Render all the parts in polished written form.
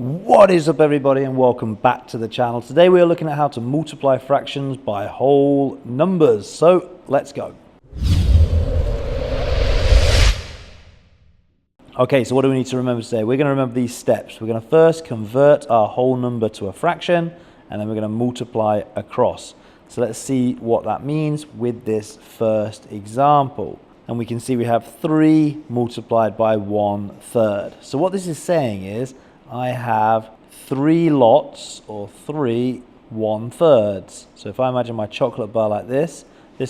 What is up, everybody, and welcome back to the channel. Today we are looking at how to multiply fractions by whole numbers. So let's go. Okay, so what do we need to remember today? We're going to remember these steps. We're going to first convert our whole number to a fraction, and then we're going to multiply across. So let's see what that means with this first example. And we can see we have 3 multiplied by 1/3. So what this is saying is I have 3 lots, or 3 1/3. So if I imagine my chocolate bar like this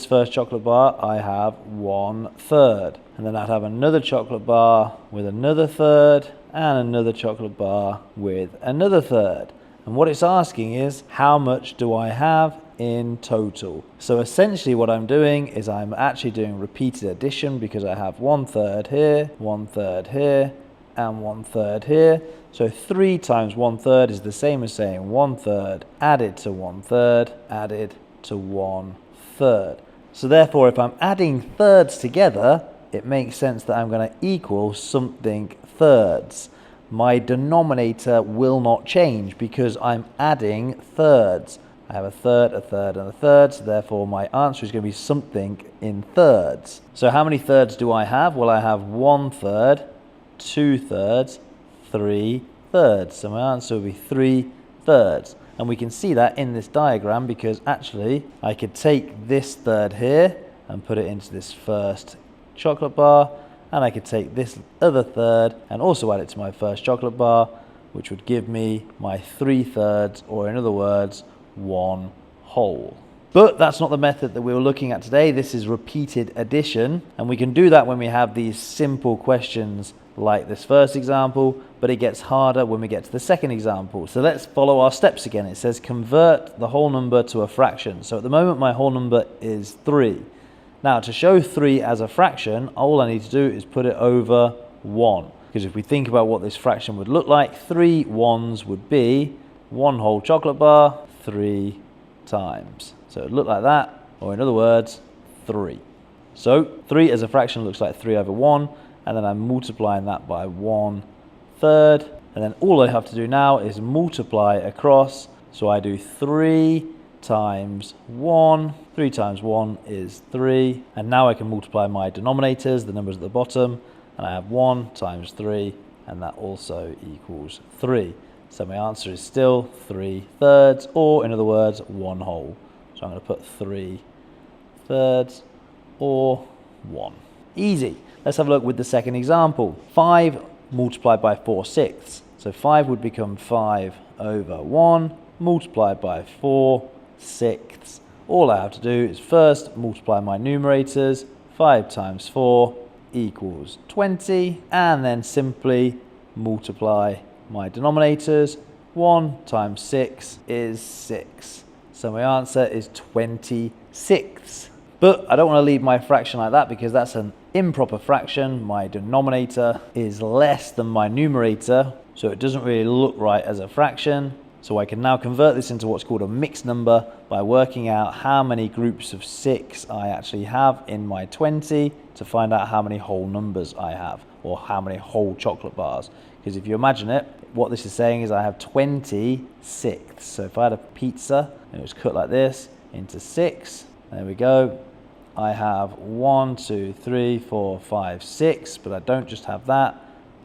first chocolate bar, I have 1/3. And then I'd have another chocolate bar with another third, and another chocolate bar with another third. And what it's asking is, how much do I have in total? So essentially what I'm doing is I'm actually doing repeated addition, because I have 1/3 here, 1/3 here, and 1/3 here. So 3 times 1/3 is the same as saying 1/3 added to 1/3 added to 1/3. So therefore, if I'm adding thirds together, it makes sense that I'm going to equal something thirds. My denominator will not change because I'm adding thirds. I have a third, a third, and a third, so therefore my answer is going to be something in thirds. So how many thirds do I have? Well, I have 1/3, 2/3, 3/3. So my answer will be 3/3. And we can see that in this diagram, because actually I could take this third here and put it into this first chocolate bar, and I could take this other third and also add it to my first chocolate bar, which would give me my 3/3, or in other words, 1 whole. But that's not the method that we were looking at today. This is repeated addition, and we can do that when we have these simple questions like this first example, but it gets harder when we get to the second example. So let's follow our steps again. It says convert the whole number to a fraction. So at the moment my whole number is 3. Now to show 3 as a fraction, all I need to do is put it over 1. Because if we think about what this fraction would look like, 3 1s would be 1 whole chocolate bar 3 times. So it would look like that, or in other words, 3. So 3 as a fraction looks like 3 over 1, and then I'm multiplying that by 1/3, and then all I have to do now is multiply across. So I do 3 times 1. 3 times 1 is 3, and now I can multiply my denominators, the numbers at the bottom, and I have 1 times 3, and that also equals 3. So my answer is still 3/3, or in other words, 1 whole. So I'm going to put 3/3 or 1. Easy. Let's have a look with the second example. 5 multiplied by 4/6. So 5 would become 5 over 1 multiplied by 4/6. All I have to do is first multiply my numerators. 5 times 4 equals 20, and then simply multiply my denominators. 1 times 6 is 6. So my answer is 26. But I don't want to leave my fraction like that, because that's an improper fraction. My denominator is less than my numerator, so it doesn't really look right as a fraction. So I can now convert this into what's called a mixed number by working out how many groups of 6 I actually have in my 20 to find out how many whole numbers I have, or how many whole chocolate bars. Because if you imagine it, what this is saying is I have 20 sixths. So if I had a pizza and it was cut like this into 6, there we go. I have 1, 2, 3, 4, 5, 6, but I don't just have that.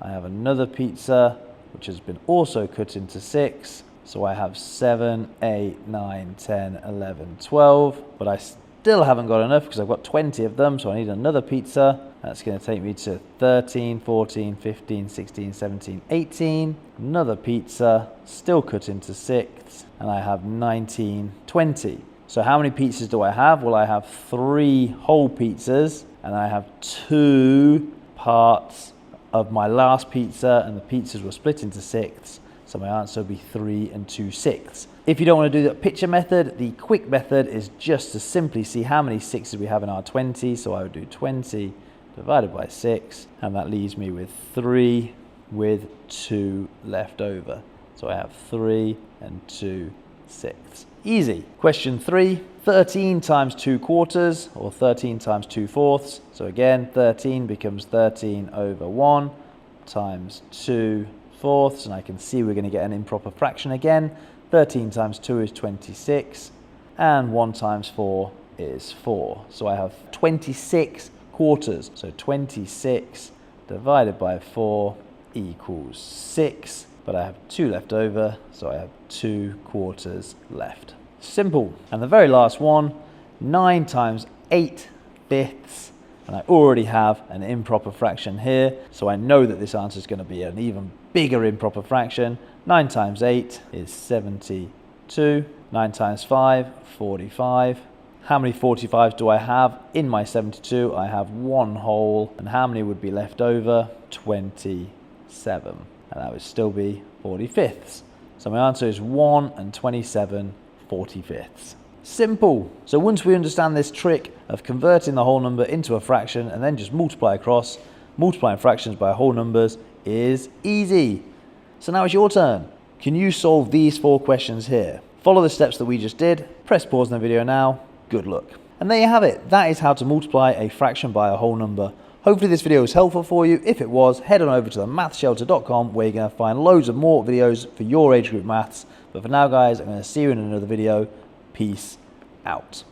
I have another pizza which has been also cut into 6. So I have 7, 8, 9, 10, 11, 12, but I still haven't got enough because I've got 20 of them, so I need another pizza. That's going to take me to 13, 14, 15, 16, 17, 18. Another pizza, still cut into 6, and I have 19, 20. So how many pizzas do I have? Well, I have 3 whole pizzas, and I have 2 parts of my last pizza, and the pizzas were split into 6. So my answer would be 3 2/6. If you don't want to do the picture method, the quick method is just to simply see how many 6s we have in our 20. So I would do 20 divided by 6, and that leaves me with 3 with 2 left over. So I have 3 2/6. Easy. Question 3, 13 times 2/4, or 13 times 2/4. So again, 13 becomes 13 over 1 times 2/4. fourths, and I can see we're going to get an improper fraction again. 13 times 2 is 26, and 1 times 4 is 4. So I have 26 quarters. So 26 divided by 4 equals 6, but I have 2 left over, so I have 2 quarters left. Simple. And the very last one, 9 times 8 fifths, and I already have an improper fraction here, so I know that this answer is going to be an even bigger improper fraction. 9 times 8 is 72. 9 times 5, 45. How many 45s do I have in my 72? I have 1 whole, and how many would be left over? 27, and that would still be 45ths. So my answer is 1 and 27 45ths. Simple. So once we understand this trick of converting the whole number into a fraction and then just multiply across, multiplying fractions by whole numbers is easy. So now it's your turn. Can you solve these 4 questions here? Follow the steps that we just did, press pause on the video now, good luck. And there you have it. That is how to multiply a fraction by a whole number. Hopefully this video was helpful for you. If it was, head on over to themathshelter.com where you're going to find loads of more videos for your age group maths. But for now guys, I'm going to see you in another video. Peace out.